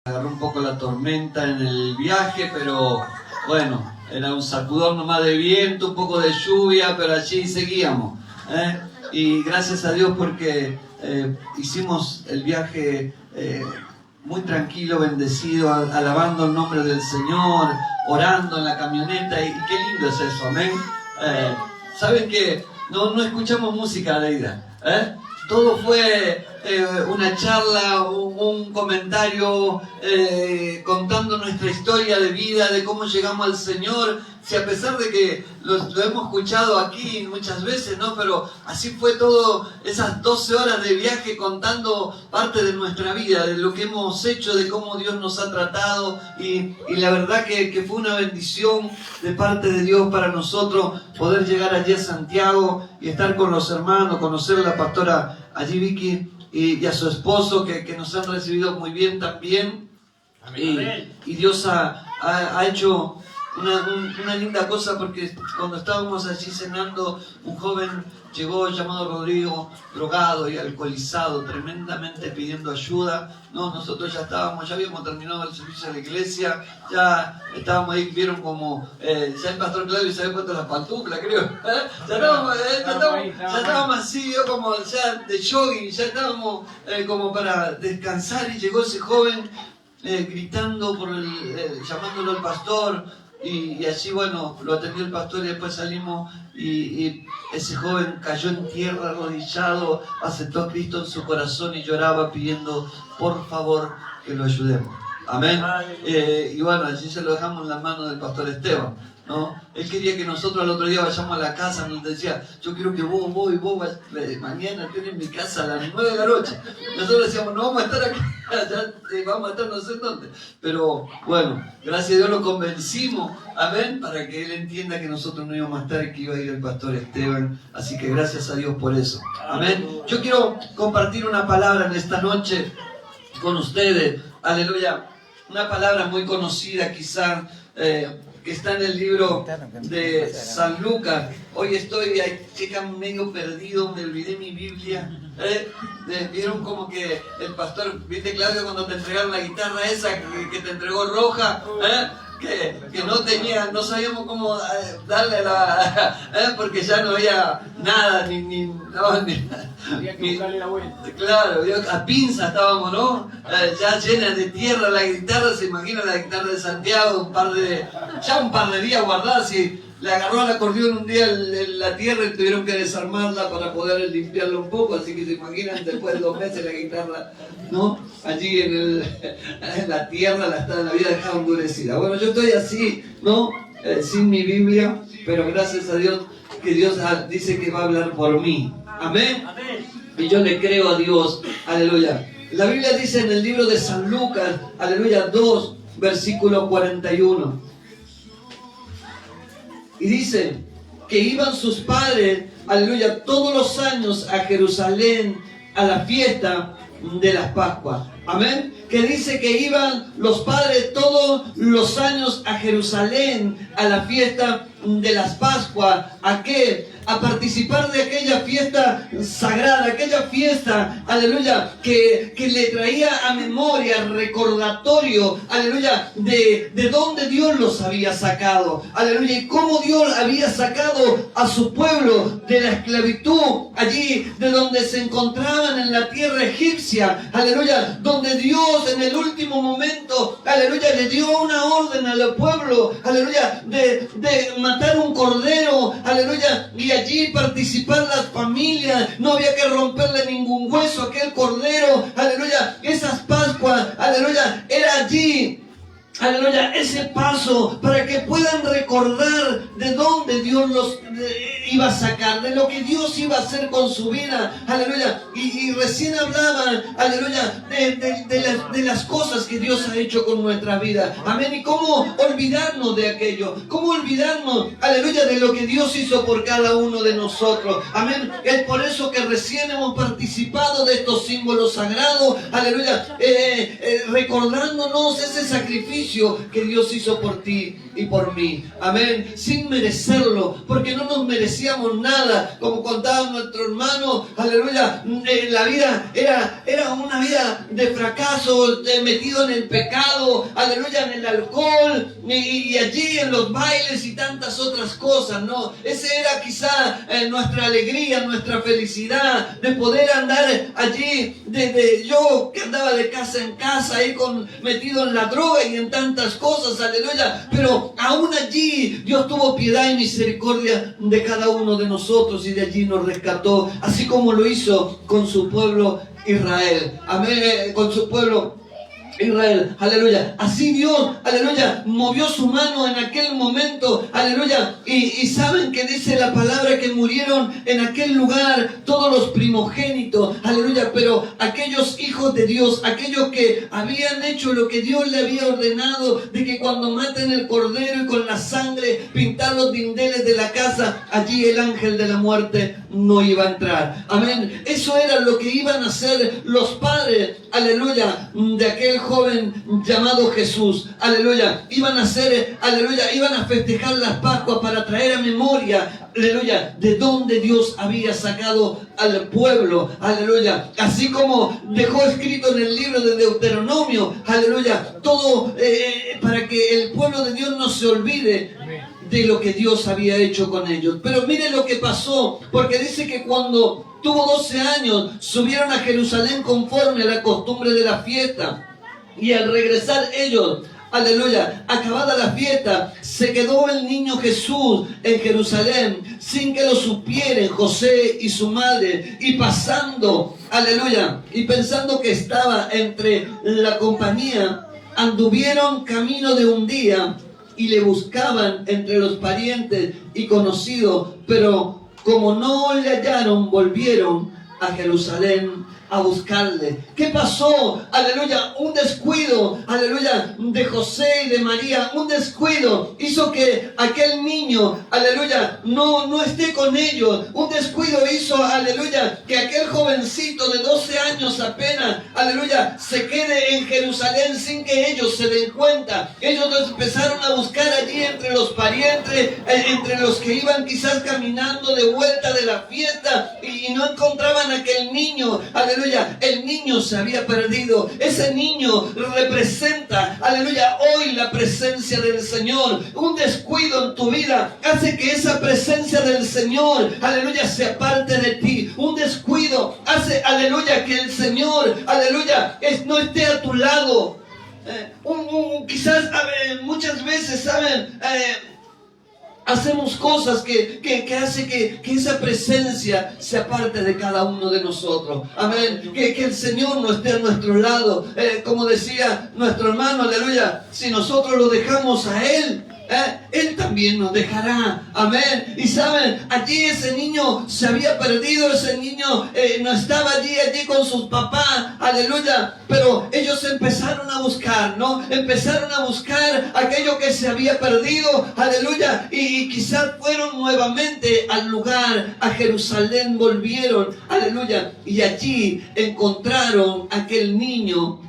Agarró un poco la tormenta en el viaje, pero bueno, era un sacudón nomás de viento, un poco de lluvia, pero allí seguíamos. Y gracias a Dios porque hicimos el viaje muy tranquilo, bendecido, alabando el nombre del Señor, orando en la camioneta, y qué lindo es eso, amén. ¿Saben qué? No escuchamos música de ida, Todo fue una charla, un comentario contando nuestra historia de vida, de cómo llegamos al Señor. Si a pesar de que lo hemos escuchado aquí muchas veces, ¿no? Pero así fue todo, esas 12 horas de viaje contando parte de nuestra vida, de lo que hemos hecho, de cómo Dios nos ha tratado. Y la verdad que fue una bendición de parte de Dios para nosotros poder llegar allí a Santiago y estar con los hermanos, conocer a la pastora allí Vicky y a su esposo que nos han recibido muy bien también. Y Dios ha hecho una linda cosa, porque cuando estábamos allí cenando, un joven llegó llamado Rodrigo, drogado y alcoholizado, tremendamente pidiendo ayuda. Nosotros ya habíamos terminado el servicio de la iglesia, ya estábamos ahí, vieron como ya el pastor Claudio se había puesto las pantuflas, creo. Ya estábamos así, como ya de jogging, ya estábamos como para descansar, y llegó ese joven gritando llamándolo al pastor. Y así, bueno, lo atendió el pastor y después salimos y ese joven cayó en tierra arrodillado, aceptó a Cristo en su corazón y lloraba pidiendo por favor que lo ayudemos. Amén. Y bueno, allí se lo dejamos en las manos del pastor Esteban, ¿no? Él quería que nosotros al otro día vayamos a la casa, nos decía, yo quiero que vos mañana estén en mi casa a las 9 de la noche. Nosotros decíamos, no vamos a estar aquí, vamos a estar no sé dónde. Pero bueno, gracias a Dios lo convencimos, amén, para que él entienda que nosotros no íbamos a estar y que iba a ir el pastor Esteban. Así que gracias a Dios por eso, amén. Yo quiero compartir una palabra en esta noche con ustedes, aleluya. Una palabra muy conocida quizá, que está en el libro de San Lucas. Hoy estoy medio perdido, me olvidé mi Biblia. Vieron como que el pastor, ¿viste, Claudio, cuando te entregaron la guitarra esa que te entregó roja? Que no sabíamos cómo darle porque ya no había nada, había que buscarle la vuelta. Claro, a pinza estábamos, ¿no? Ya llena de tierra la guitarra. Se imagina la guitarra de Santiago, un par de días guardada. Si le agarró al acordeón un día la tierra y tuvieron que desarmarla para poder limpiarla un poco. Así que se imaginan, después de 2 meses la guitarra, ¿no? Allí en la tierra la había dejado endurecida. Bueno, yo estoy así, ¿no? Sin mi Biblia, pero gracias a Dios que Dios dice que va a hablar por mí. Amén. Y yo le creo a Dios. Aleluya. La Biblia dice en el libro de San Lucas, aleluya, 2, versículo 41. Y dice que iban sus padres, aleluya, todos los años a Jerusalén a la fiesta de las Pascuas. Amén. Que dice que iban los padres todos los años a Jerusalén a la fiesta de las Pascuas. ¿A qué? A participar de aquella fiesta sagrada, aquella fiesta, aleluya, que le traía a memoria, recordatorio, aleluya, de dónde Dios los había sacado, aleluya, y cómo Dios había sacado a su pueblo de la esclavitud, allí de donde se encontraban en la tierra egipcia, aleluya, donde Dios en el último momento, aleluya, le dio una orden al pueblo, aleluya, de matar un cordero, aleluya, y allí participar las familias. No había que romperle ningún hueso a aquel cordero, aleluya. Esas Pascuas, aleluya, era allí, aleluya, ese paso para que puedan recordar de dónde Dios los iba a sacar, de lo que Dios iba a hacer con su vida, aleluya. Y recién hablaban, aleluya, de las cosas que Dios ha hecho con nuestra vida, amén. Y cómo olvidarnos de aquello, cómo olvidarnos, aleluya, de lo que Dios hizo por cada uno de nosotros, amén. Es por eso que recién hemos participado de estos símbolos sagrados, aleluya, recordándonos ese sacrificio sacrificio que Dios hizo por ti y por mí. Amén. Sin merecerlo, porque no nos merecíamos nada. Como contaba nuestro hermano, aleluya, la vida era una vida de fracaso, metido en el pecado, aleluya, en el alcohol y allí en los bailes y tantas otras cosas, ¿no? Ese era quizá nuestra alegría, nuestra felicidad, de poder andar allí, yo que andaba de casa en casa, ahí metido en la droga y en tantas cosas, aleluya, pero aún allí Dios tuvo piedad y misericordia de cada uno de nosotros y de allí nos rescató, así como lo hizo con su pueblo Israel. Amén, con su pueblo Israel, aleluya. Así Dios, aleluya, movió su mano en aquel momento, aleluya. Y saben que dice la palabra que murieron en aquel lugar todos los primogénitos, aleluya. Pero aquellos hijos de Dios, aquellos que habían hecho lo que Dios le había ordenado, de que cuando maten el cordero y con la sangre pintar los dinteles de la casa, allí el ángel de la muerte no iba a entrar. Amén. Eso era lo que iban a hacer los padres, aleluya, de aquel joven llamado Jesús, aleluya. Iban a hacer, aleluya, iban a festejar las Pascuas para traer a memoria, aleluya, de dónde Dios había sacado al pueblo, aleluya. Así como dejó escrito en el libro de Deuteronomio, aleluya, todo para que el pueblo de Dios no se olvide de lo que Dios había hecho con ellos. Pero mire lo que pasó, porque dice que cuando tuvo 12 años, subieron a Jerusalén conforme a la costumbre de la fiesta. Y al regresar ellos, aleluya, acabada la fiesta, se quedó el niño Jesús en Jerusalén, sin que lo supieran José y su madre. Y pasando, aleluya, y pensando que estaba entre la compañía, anduvieron camino de un día y le buscaban entre los parientes y conocidos, pero como no le hallaron, volvieron a Jerusalén a buscarle. ¿Qué pasó? Aleluya, un descuido, aleluya, de José y de María, un descuido hizo que aquel niño, aleluya, no esté con ellos. Un descuido hizo, aleluya, que aquel jovencito de 12 años apenas, aleluya, se quede en Jerusalén sin que ellos se den cuenta. Ellos los empezaron a buscar allí entre los parientes, entre los que iban quizás caminando de vuelta de la fiesta y no encontraban a aquel niño, aleluya. El niño se había perdido. Ese niño representa, aleluya, hoy la presencia del Señor. Un descuido en tu vida hace que esa presencia del Señor, aleluya, se aparte de ti. Un descuido hace, aleluya, que el Señor, aleluya, no esté a tu lado. Quizás muchas veces, ¿saben? Hacemos cosas que hace que esa presencia se aparte de cada uno de nosotros. Amén. Que el Señor no esté a nuestro lado. Como decía nuestro hermano, aleluya, si nosotros lo dejamos a Él, Él también nos dejará. Amén. Y saben, allí ese niño se había perdido. Ese niño no estaba allí con sus papás. Aleluya. Pero ellos empezaron a buscar, ¿no? Empezaron a buscar aquello que se había perdido. Aleluya. Y quizás fueron nuevamente al lugar, a Jerusalén volvieron. Aleluya. Y allí encontraron aquel niño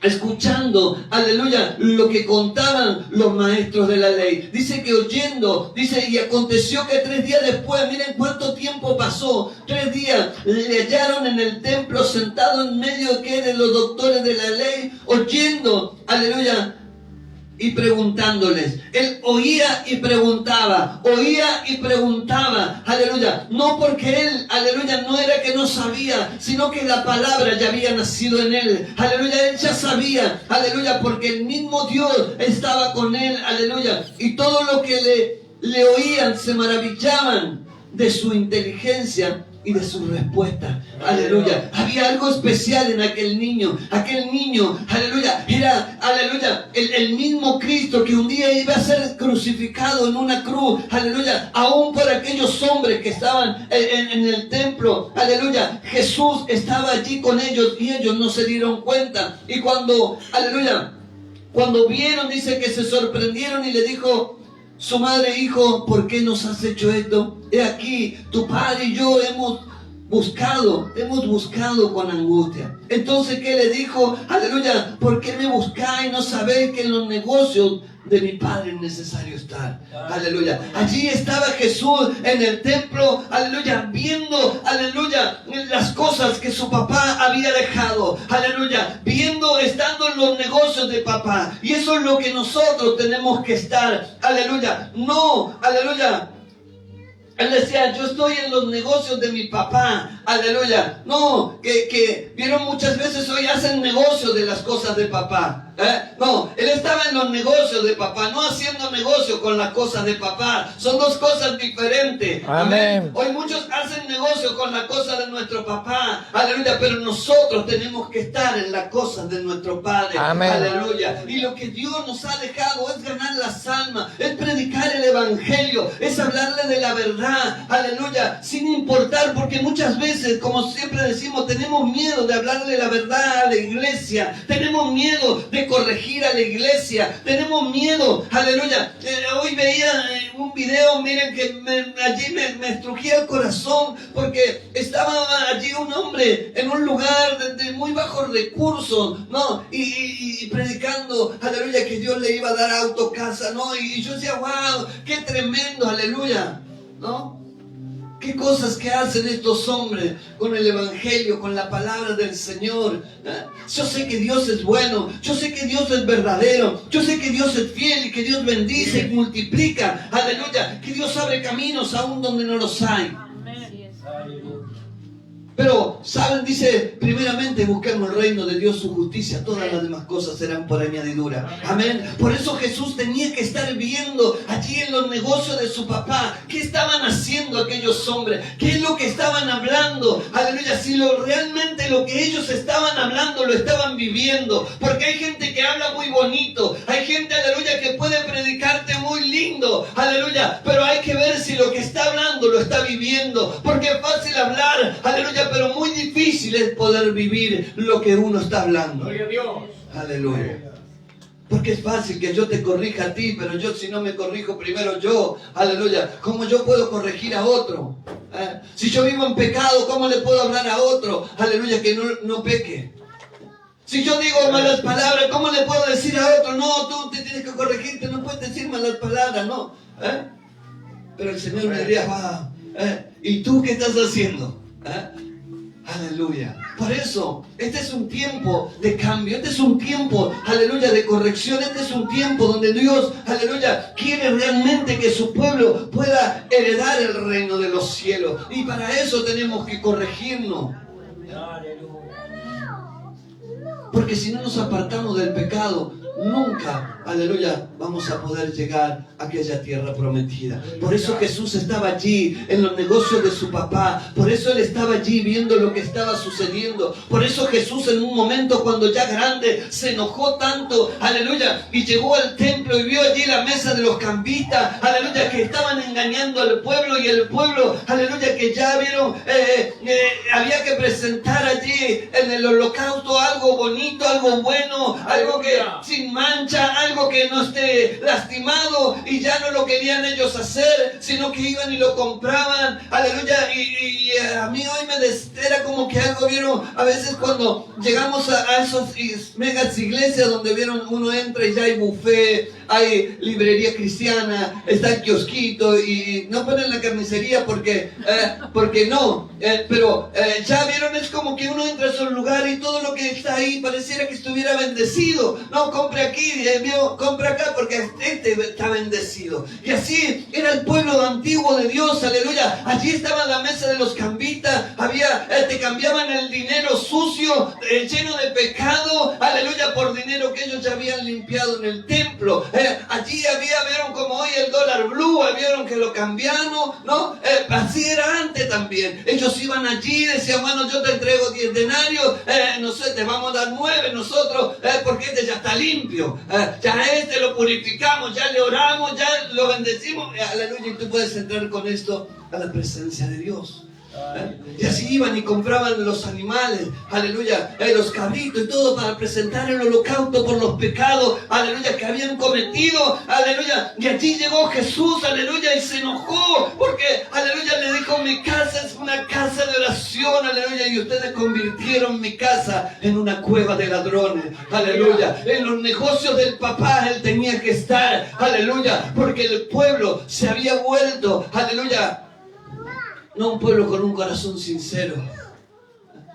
escuchando, aleluya, lo que contaban los maestros de la ley. Dice que oyendo, dice, y aconteció que 3 días después, miren cuánto tiempo pasó, 3 días, le hallaron en el templo sentado en medio de los doctores de la ley, oyendo, aleluya, y preguntándoles. Él oía y preguntaba, aleluya. No porque él, aleluya, no era que no sabía, sino que la palabra ya había nacido en él. Aleluya, él ya sabía, aleluya, porque el mismo Dios estaba con él, aleluya. Y todo lo que le oían se maravillaban de su inteligencia y de su respuesta. Aleluya. Había algo especial en aquel niño. Aquel niño, aleluya, era, aleluya, el mismo Cristo que un día iba a ser crucificado en una cruz. Aleluya. Aún por aquellos hombres que estaban en el templo. Aleluya. Jesús estaba allí con ellos y ellos no se dieron cuenta. Y cuando, aleluya, cuando vieron, dice que se sorprendieron y le dijo su madre: hijo, ¿por qué nos has hecho esto? He aquí, tu padre y yo hemos hemos buscado con angustia. Entonces, ¿qué le dijo? Aleluya, ¿por qué me buscáis? ¿No sabéis que en los negocios de mi Padre es necesario estar? Aleluya. Allí estaba Jesús en el templo, aleluya, viendo, aleluya, las cosas que su papá había dejado, aleluya, viendo, estando en los negocios de papá. Y eso es lo que nosotros tenemos que estar, aleluya. No, aleluya. Él decía, yo estoy en los negocios de mi papá, aleluya. No, que vieron muchas veces hoy hacen negocio de las cosas de papá. No, él estaba en los negocios de papá, no haciendo negocio con las cosas de papá. Son dos cosas diferentes. Amén. Hoy muchos hacen negocio con las cosas de nuestro papá, aleluya, pero nosotros tenemos que estar en las cosas de nuestro Padre. Amén. Aleluya. Y lo que Dios nos ha dejado es ganar las almas, es predicar el evangelio, es hablarle de la verdad, aleluya, sin importar, porque muchas veces, como siempre decimos, tenemos miedo de hablarle la verdad a la iglesia, tenemos miedo de corregir a la iglesia, tenemos miedo, aleluya. Hoy veía un video, miren que allí me estrujía el corazón, porque estaba allí un hombre en un lugar de muy bajos recursos, ¿no? Y predicando, aleluya, que Dios le iba a dar auto, casa, ¿no? Y yo decía, wow, qué tremendo, aleluya, ¿no? Qué cosas que hacen estos hombres con el evangelio, con la palabra del Señor. Yo sé que Dios es bueno, yo sé que Dios es verdadero, yo sé que Dios es fiel y que Dios bendice y multiplica, aleluya, que Dios abre caminos aún donde no los hay. Pero, ¿saben? Dice, primeramente busquemos el reino de Dios, su justicia, todas las demás cosas serán por añadidura. Amén. Por eso Jesús tenía que estar viendo allí en los negocios de su papá, qué estaban haciendo aquellos hombres, qué es lo que estaban hablando. Aleluya, si realmente lo que ellos estaban hablando lo estaban viviendo. Porque hay gente que habla muy bonito, hay gente, aleluya, que puede predicarte muy lindo, aleluya, pero hay que ver si lo que está hablando lo está viviendo. Porque es fácil hablar, aleluya, pero muy difícil es poder vivir lo que uno está hablando. Gloria a Dios. Aleluya. Porque es fácil que yo te corrija a ti, pero yo si no me corrijo primero yo, aleluya, ¿cómo yo puedo corregir a otro? Si yo vivo en pecado, ¿cómo le puedo hablar a otro? Aleluya, que no peque. Si yo digo malas palabras, ¿cómo le puedo decir a otro? No, tú te tienes que corregirte, no puedes decir malas palabras, no. Pero el Señor me diría, ¿y tú qué estás haciendo? Aleluya. Por eso, este es un tiempo de cambio, este es un tiempo, aleluya, de corrección, este es un tiempo donde Dios, aleluya, quiere realmente que su pueblo pueda heredar el reino de los cielos. Y para eso tenemos que corregirnos. Porque si no nos apartamos del pecado, nunca, aleluya, vamos a poder llegar a aquella tierra prometida. Por eso Jesús estaba allí en los negocios de su papá. Por eso Él estaba allí viendo lo que estaba sucediendo. Por eso Jesús en un momento cuando ya grande se enojó tanto, aleluya, y llegó al templo y vio allí la mesa de los cambistas, aleluya, que estaban engañando al pueblo, y el pueblo, aleluya, que ya vieron, había que presentar allí en el holocausto algo bonito, algo bueno, algo que sin mancha, algo que no esté lastimado, y ya no lo querían ellos hacer, sino que iban y lo compraban, aleluya. Y a mí hoy me desespera como que algo, vieron, a veces cuando llegamos a esos megas iglesias donde vieron, uno entra y ya hay buffet, hay librería cristiana, está el kiosquito, y no ponen la carnicería porque no, pero ya vieron, es como que uno entra a esos lugares y todo lo que está ahí pareciera que estuviera bendecido. No, compre aquí, compre acá porque este está bendecido. Y así era el pueblo antiguo de Dios, aleluya. Allí estaba la mesa de los cambistas, te cambiaban el dinero sucio, lleno de pecado, aleluya, por dinero que ellos ya habían limpiado en el templo. Allí vieron como hoy el dólar blue, vieron que lo cambiaron, ¿no? Así era antes también. Ellos iban allí, decían, bueno, yo te entrego 10 denarios, no sé, te vamos a dar 9 nosotros, porque este ya está limpio, ya este lo purificamos, ya le oramos, ya lo bendecimos, aleluya, y tú puedes entrar con esto a la presencia de Dios. Y así iban y compraban los animales, aleluya, los cabritos y todo para presentar el holocausto por los pecados, aleluya, que habían cometido, aleluya. Y allí llegó Jesús, aleluya, y se enojó porque, aleluya, le dijo: mi casa es una casa de oración, aleluya, y ustedes convirtieron mi casa en una cueva de ladrones, aleluya. En los negocios del papá él tenía que estar, aleluya, porque el pueblo se había vuelto, aleluya, no un pueblo con un corazón sincero,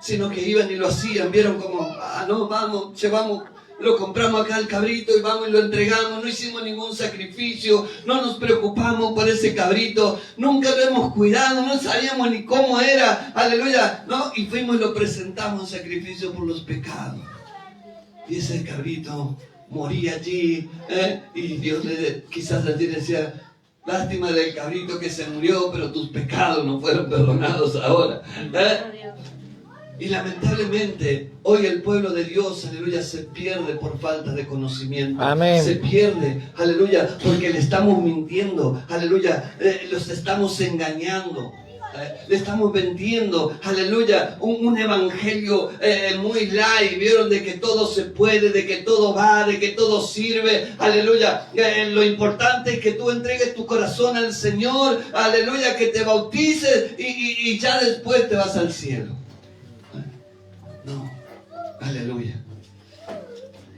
sino que iban y lo hacían. Vieron como: no, vamos, llevamos, lo compramos acá el cabrito y vamos y lo entregamos. No hicimos ningún sacrificio, no nos preocupamos por ese cabrito, nunca lo hemos cuidado, no sabíamos ni cómo era, aleluya, ¿no? Y fuimos y lo presentamos en sacrificio por los pecados. Y ese cabrito moría allí, y Dios quizás allí decía: lástima del cabrito que se murió, pero tus pecados no fueron perdonados ahora. Y lamentablemente hoy el pueblo de Dios, aleluya, se pierde por falta de conocimiento. Amén. Se pierde, aleluya, porque le estamos mintiendo, aleluya, los estamos engañando. Le estamos vendiendo, aleluya, un evangelio muy light. Vieron de que todo se puede, de que todo va, de que todo sirve, aleluya. Lo importante es que tú entregues tu corazón al Señor, aleluya, que te bautices y ya después te vas al cielo. No, aleluya.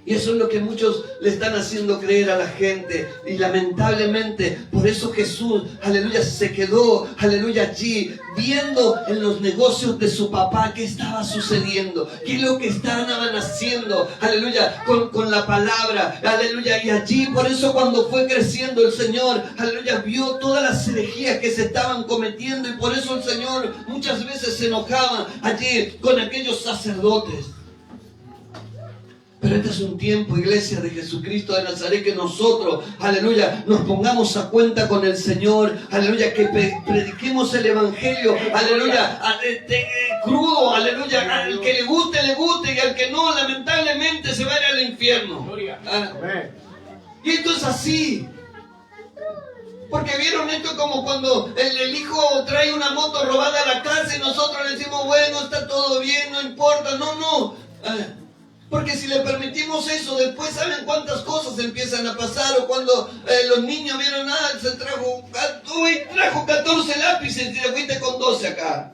Y eso es lo que muchos le están haciendo creer a la gente. Y lamentablemente, por eso Jesús, aleluya, se quedó, aleluya, allí, viendo en los negocios de su papá qué estaba sucediendo, qué es lo que estaban haciendo, aleluya, con la palabra, aleluya. Y allí, por eso cuando fue creciendo el Señor, aleluya, vio todas las herejías que se estaban cometiendo. Y por eso el Señor muchas veces se enojaba allí con aquellos sacerdotes. Pero este es un tiempo, iglesia de Jesucristo de Nazaret, que nosotros, aleluya, nos pongamos a cuenta con el Señor, aleluya, que prediquemos el evangelio, aleluya, crudo, aleluya, al que le guste, y al que no, lamentablemente se va a ir al infierno. Y esto es así. Porque vieron esto como cuando el hijo trae una moto robada a la casa y nosotros le decimos: bueno, está todo bien, no importa. No. Porque si le permitimos eso, después ¿saben cuántas cosas empiezan a pasar? O cuando los niños vieron: se trajo 14 lápices y te fuiste con 12 acá.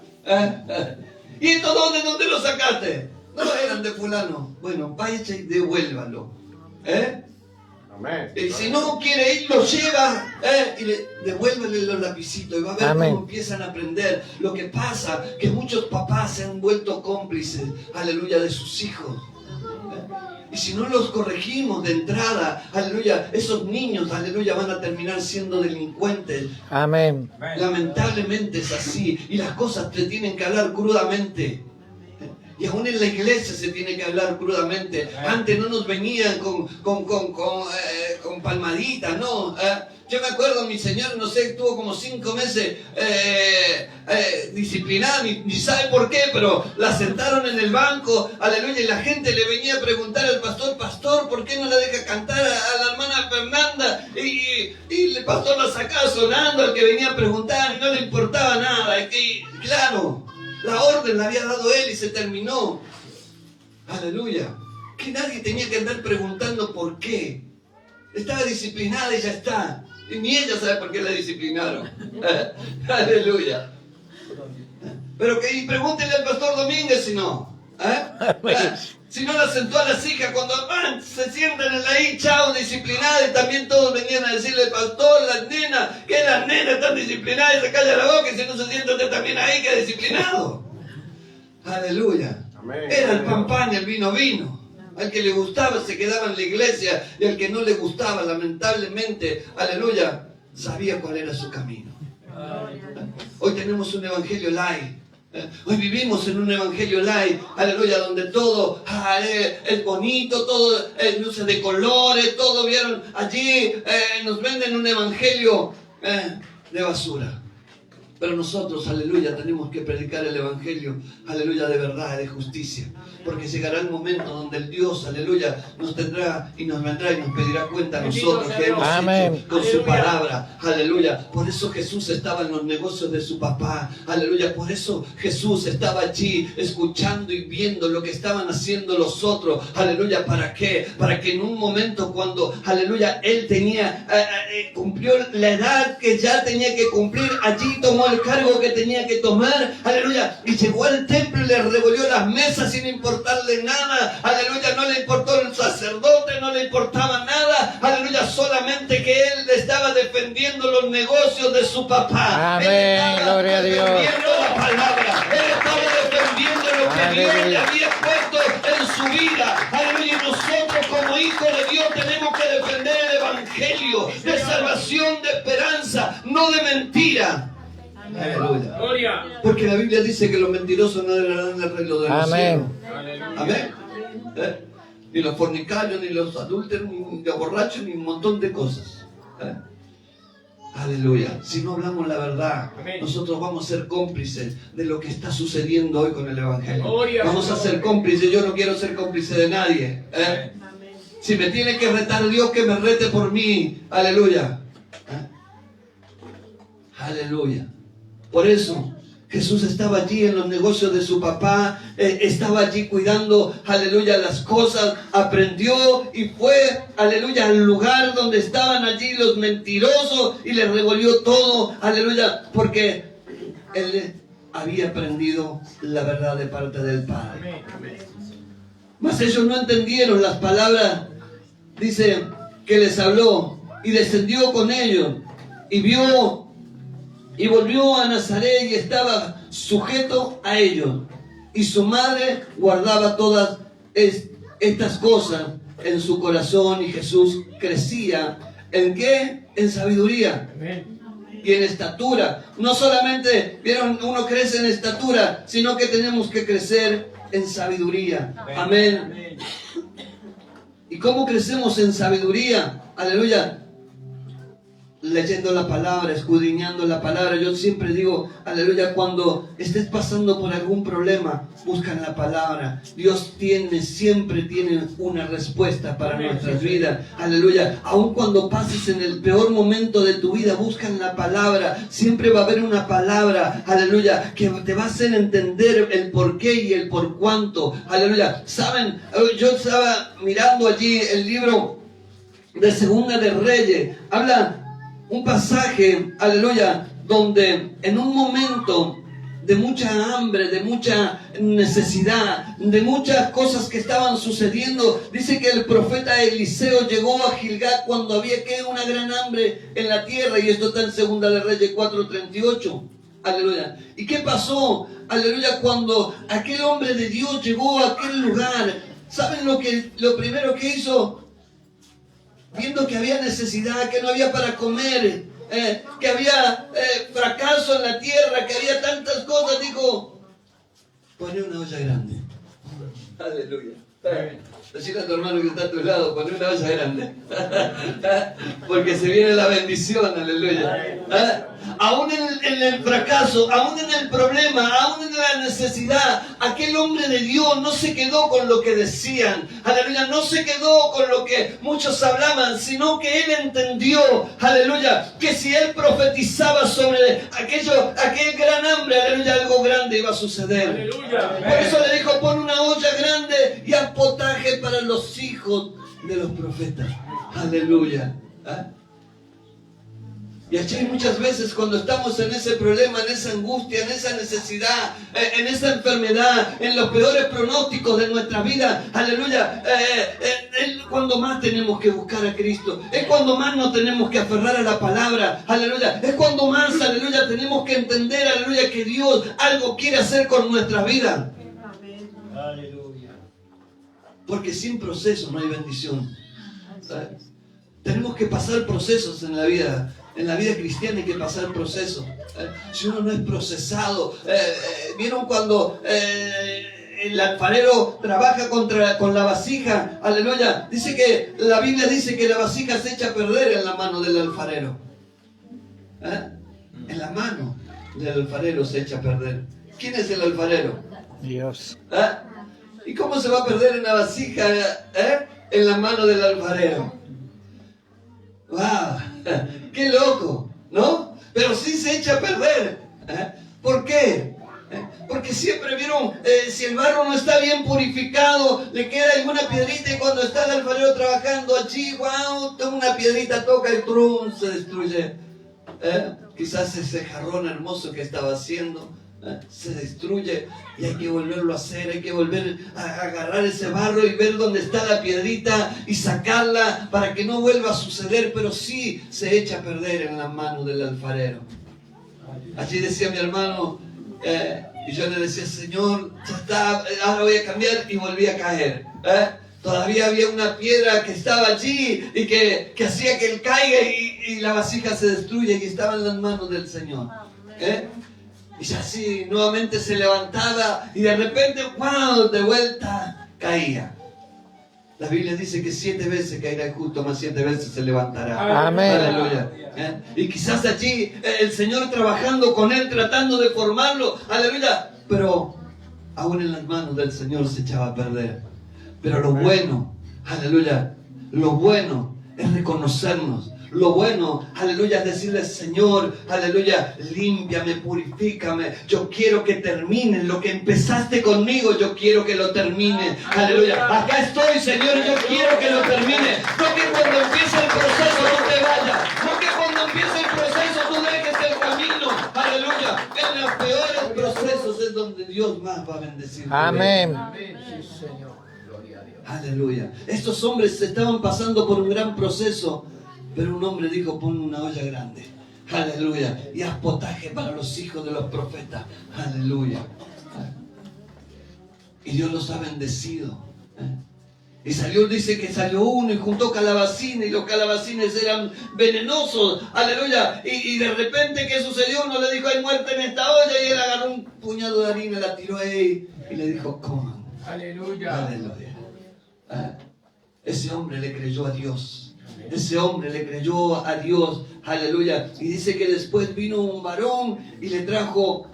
¿Y esto dónde lo sacaste? No, eran de fulano. Bueno, vaya y devuélvalo. Y si no quiere ir, lo lleva, y devuélvele los lapicitos y va a ver cómo empiezan a aprender. Lo que pasa que muchos papás se han vuelto cómplices, aleluya, de sus hijos. Y si no los corregimos de entrada, aleluya, esos niños, aleluya, van a terminar siendo delincuentes. Amén. Lamentablemente es así. Y las cosas te tienen que hablar crudamente. Y aún en la iglesia se tiene que hablar crudamente. Antes no nos venían con palmaditas, ¿no? Yo me acuerdo, mi señor, no sé, estuvo como 5 meses disciplinada, ni sabe por qué, pero la sentaron en el banco, aleluya, y la gente le venía a preguntar al pastor: pastor, ¿por qué no la deja cantar a la hermana Fernanda? Y el pastor la sacaba sonando al que venía a preguntar y no le importaba nada. Y claro, la orden la había dado él y se terminó. Aleluya. Que nadie tenía que andar preguntando por qué. Estaba disciplinada y ya está. Y ni ella sabe por qué la disciplinaron. Aleluya. Pero que pregúntenle al pastor Domínguez si no. Si no la sentó a las hijas cuando se sientan ahí, chao, disciplinadas, y también todos venían a decirle: pastor, las nenas, que las nenas están disciplinadas, y se calla la boca, y si no se sienta usted también ahí, que disciplinado. Aleluya. Amén. Era el pan y el vino. Al que le gustaba se quedaba en la iglesia, y al que no le gustaba, lamentablemente, aleluya, sabía cuál era su camino. Hoy tenemos un evangelio light. Hoy vivimos en un evangelio light, aleluya, donde todo es bonito, todo es luces de colores, todo, vieron, allí nos venden un evangelio de basura. Pero nosotros, aleluya, tenemos que predicar el evangelio, aleluya, de verdad, de justicia. porque llegará el momento donde el Dios, aleluya, nos tendrá y nos vendrá y nos pedirá cuenta a nosotros que hemos hecho con su palabra, aleluya. Por eso Jesús estaba en los negocios de su papá, aleluya. Por eso Jesús estaba allí escuchando y viendo lo que estaban haciendo los otros, aleluya. ¿Para qué? Para que en un momento cuando, aleluya, él tenía, cumplió la edad que ya tenía que cumplir, allí tomó el cargo que tenía que tomar, aleluya, y llegó al templo y le revolvió las mesas sin importarle nada, aleluya. No le importó el sacerdote, no le importaba nada, aleluya, solamente que él estaba defendiendo los negocios de su papá. Amén, gloria a Dios. Defendiendo la palabra, él estaba defendiendo lo que Dios le había puesto en su vida, aleluya. Y nosotros como hijos de Dios tenemos que defender el evangelio de salvación, de esperanza, no de mentira. Aleluya. Porque la Biblia dice que los mentirosos no heredarán el reino de los cielos. Amén. Ni los fornicarios, ni los adúlteros, ni los borrachos, ni un montón de cosas. Aleluya. Si no hablamos la verdad, nosotros vamos a ser cómplices de lo que está sucediendo hoy con el evangelio. Vamos a ser cómplices. Yo no quiero ser cómplice de nadie. Si me tiene que retar Dios, que me rete por mí. Aleluya. Aleluya. Por eso Jesús estaba allí en los negocios de su papá, estaba allí cuidando, aleluya, las cosas, aprendió y fue, aleluya, al lugar donde estaban allí los mentirosos y les revolvió todo, aleluya, porque él había aprendido la verdad de parte del Padre. Mas ellos no entendieron las palabras, dice, que les habló, y descendió con ellos y vio y volvió a Nazaret y estaba sujeto a ellos. Y su madre guardaba todas estas cosas en su corazón. Y Jesús crecía. ¿En qué? En sabiduría. Amén. Y en estatura. No solamente, vieron, uno crece en estatura, sino que tenemos que crecer en sabiduría. Amén. Amén. ¿Y cómo crecemos en sabiduría? Aleluya. Leyendo la palabra, escudriñando la palabra. Yo siempre digo, aleluya, cuando estés pasando por algún problema, busca la palabra. Dios siempre tiene una respuesta para nuestras vidas. Aleluya. Aun cuando pases en el peor momento de tu vida, busca en la palabra. Siempre va a haber una palabra, aleluya, que te va a hacer entender el por qué y el por cuánto. Aleluya. Saben, yo estaba mirando allí el libro de Segunda de Reyes. Habla un pasaje, aleluya, donde en un momento de mucha hambre, de mucha necesidad, de muchas cosas que estaban sucediendo, dice que el profeta Eliseo llegó a Gilgal cuando había una gran hambre en la tierra, y esto está en Segunda de Reyes 4:38. Aleluya. ¿Y qué pasó? Aleluya, cuando aquel hombre de Dios llegó a aquel lugar, ¿saben lo primero que hizo? Viendo que había necesidad, que no había para comer, que había fracaso en la tierra, que había tantas cosas, dijo, poné una olla grande. Aleluya. Decirle a tu hermano que está a tu lado, poné una olla grande. Porque se viene la bendición, aleluya. Aún en el fracaso, aún en el problema, aún en la necesidad, aquel hombre de Dios no se quedó con lo que decían, aleluya, no se quedó con lo que muchos hablaban, sino que él entendió, aleluya, que si él profetizaba sobre aquel gran hambre, aleluya, algo grande iba a suceder. Aleluya. Por eso le dijo, pon una olla grande y haz potaje para los hijos de los profetas. Aleluya. Y allí muchas veces cuando estamos en ese problema, en esa angustia, en esa necesidad, en esa enfermedad, en los peores pronósticos de nuestra vida, aleluya, es cuando más tenemos que buscar a Cristo, es cuando más nos tenemos que aferrar a la palabra, aleluya, es cuando más, aleluya, tenemos que entender, aleluya, que Dios algo quiere hacer con nuestra vida. Aleluya. Porque sin proceso no hay bendición. ¿Sabes? Tenemos que pasar procesos en la vida. En la vida cristiana hay que pasar procesos. Si uno no es procesado, ¿vieron cuando el alfarero trabaja con la vasija? Aleluya. Dice que la Biblia dice que la vasija se echa a perder en la mano del alfarero. En la mano del alfarero se echa a perder. ¿Quién es el alfarero? Dios. ¿Y cómo se va a perder una vasija en la mano del alfarero? ¡Wow! ¡Qué loco! ¿No? Pero sí se echa a perder. ¿Por qué? Porque siempre vieron, si el barro no está bien purificado, le queda alguna piedrita y cuando está el alfarero trabajando allí, wow, toma una piedrita, toca el trum, se destruye. Quizás ese jarrón hermoso que estaba haciendo se destruye y hay que volverlo a hacer, hay que volver a agarrar ese barro y ver dónde está la piedrita y sacarla para que no vuelva a suceder, pero sí se echa a perder en la mano del alfarero. Allí decía mi hermano, y yo le decía, Señor, ya está, ahora voy a cambiar, y volví a caer. Todavía había una piedra que estaba allí y que hacía que él caiga y la vasija se destruye y estaba en las manos del Señor. Y así nuevamente se levantaba y de repente, ¡wow!, de vuelta caía. La Biblia dice que 7 veces caerá el justo, más 7 veces se levantará. Amén. Aleluya. Y quizás allí el Señor trabajando con él, tratando de formarlo. Aleluya. Pero aún en las manos del Señor se echaba a perder. Pero lo bueno, aleluya, lo bueno es reconocernos. Lo bueno, aleluya, es decirle, Señor, aleluya, límpiame, purifícame. Yo quiero que termine lo que empezaste conmigo, yo quiero que lo termine. Aleluya, acá estoy, Señor, yo quiero que lo termine. No que cuando empiece el proceso no te vayas. No que cuando empiece el proceso tú dejes el camino. Aleluya, en los peores procesos es donde Dios más va a bendecir. Amén. Sí, Señor. Gloria a Dios. Aleluya. Estos hombres estaban pasando por un gran proceso. Pero un hombre dijo, pon una olla grande, aleluya, y haz potaje para los hijos de los profetas, aleluya. Y Dios los ha bendecido. Y salió, dice que salió uno y juntó calabacines, y los calabacines eran venenosos, aleluya. Y de repente, ¿qué sucedió? Uno le dijo, hay muerte en esta olla, y él agarró un puñado de harina, la tiró ahí, y le dijo, coman. Aleluya. Aleluya. Ese hombre le creyó a Dios. Ese hombre le creyó a Dios, aleluya. Y dice que después vino un varón y le trajo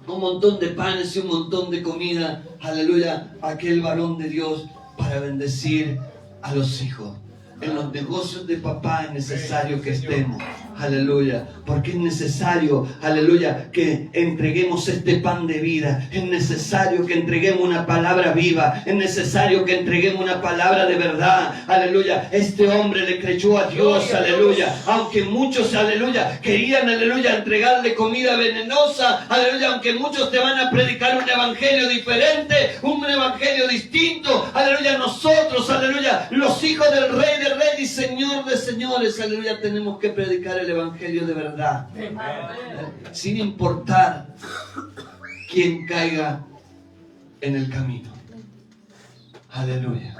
un montón de panes y un montón de comida, aleluya, a aquel varón de Dios para bendecir a los hijos. En los negocios de papá es necesario que estemos, aleluya, porque es necesario, aleluya, que entreguemos este pan de vida, es necesario que entreguemos una palabra viva, es necesario que entreguemos una palabra de verdad, aleluya. Este hombre le creyó a Dios, aleluya, aunque muchos, aleluya, querían, aleluya, entregarle comida venenosa, aleluya, aunque muchos te van a predicar un evangelio diferente, un evangelio distinto, aleluya, nosotros, aleluya, los hijos del Rey de Reyes y Señor de Señores, aleluya, tenemos que predicar el evangelio de verdad, sin importar quién caiga en el camino. Aleluya.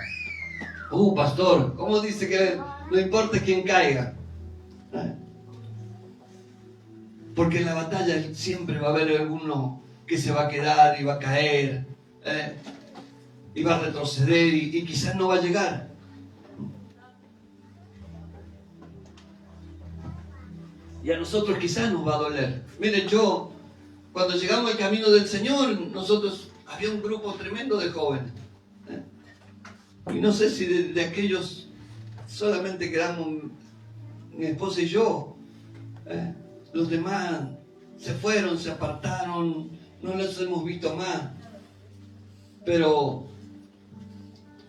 Pastor, ¿cómo dice que no importa quién caiga? Porque en la batalla siempre va a haber alguno que se va a quedar y va a caer, y va a retroceder y quizás no va a llegar. Y a nosotros quizás nos va a doler. Miren, cuando llegamos al camino del Señor, nosotros, había un grupo tremendo de jóvenes. Y no sé si de aquellos solamente quedamos mi esposa y yo. Los demás se fueron, se apartaron, no los hemos visto más. Pero,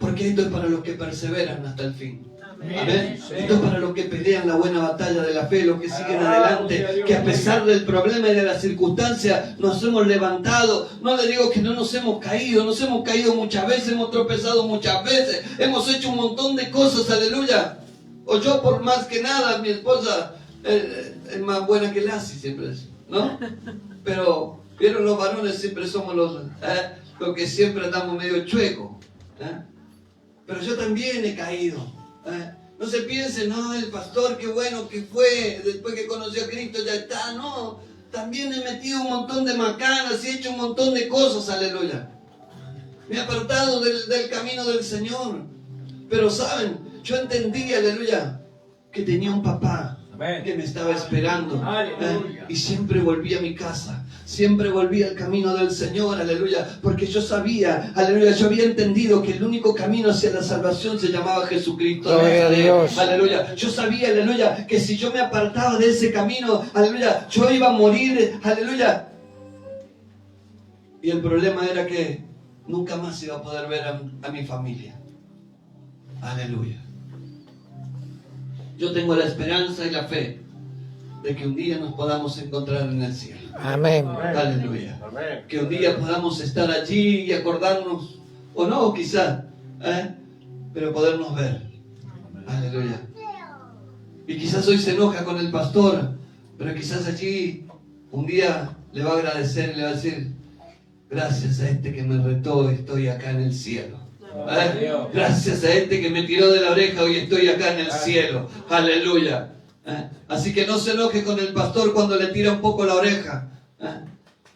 porque esto es para los que perseveran hasta el fin. Amén. Esto es para los que pelean la buena batalla de la fe, los que siguen adelante, que a pesar del problema y de las circunstancias nos hemos levantado. No le digo que no nos hemos caído muchas veces, hemos tropezado muchas veces, hemos hecho un montón de cosas, aleluya. O yo, por más que nada, mi esposa es más buena que Lassie, siempre es, ¿no? Pero los varones siempre somos los que siempre andamos medio chuecos. Pero yo también he caído. No se piensen, no, el pastor, qué bueno que fue, después que conoció a Cristo ya está. No, también he metido un montón de macanas y he hecho un montón de cosas, aleluya. Me he apartado del camino del Señor. Pero saben, yo entendí, aleluya, que tenía un papá que me estaba esperando. Y siempre volví a mi casa. siempre volví al camino del Señor, aleluya, porque yo sabía, aleluya, yo había entendido que el único camino hacia la salvación se llamaba Jesucristo. Gloria a Dios. Aleluya, yo sabía, aleluya, que si yo me apartaba de ese camino, aleluya, yo iba a morir, aleluya. Y el problema era que nunca más iba a poder ver a mi familia. Aleluya. Yo tengo la esperanza y la fe de que un día nos podamos encontrar en el cielo. Amén. Aleluya. Que un día podamos estar allí y acordarnos, o no, quizá, pero podernos ver. Aleluya. Y quizás hoy se enoja con el pastor, pero quizás allí un día le va a agradecer y le va a decir: gracias a este que me retó, estoy acá en el cielo. Gracias a este que me tiró de la oreja, hoy estoy acá en el cielo. Aleluya. Así que no se enoje con el pastor cuando le tira un poco la oreja.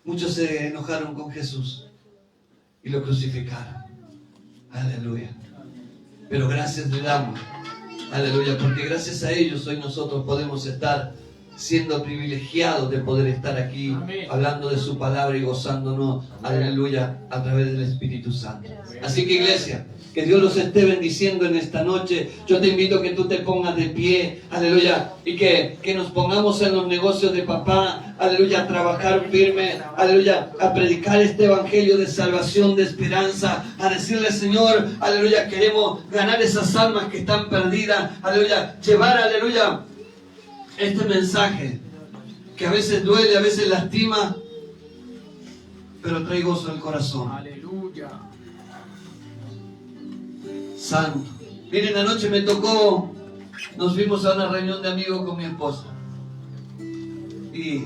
Muchos se enojaron con Jesús y lo crucificaron. Aleluya. Pero gracias le damos. Aleluya, porque gracias a ellos hoy nosotros podemos estar siendo privilegiados de poder estar aquí, amén, hablando de su palabra y gozándonos, aleluya, a través del Espíritu Santo. Así que, iglesia, que Dios los esté bendiciendo en esta noche. Yo te invito a que tú te pongas de pie, aleluya, y que nos pongamos en los negocios de papá, aleluya, a trabajar firme, aleluya, a predicar este evangelio de salvación, de esperanza, a decirle: Señor, aleluya, queremos ganar esas almas que están perdidas, aleluya, llevar, aleluya, este mensaje que a veces duele, a veces lastima, pero trae gozo al corazón. Aleluya. Santo. Miren, anoche me tocó, nos fuimos a una reunión de amigos con mi esposa. Y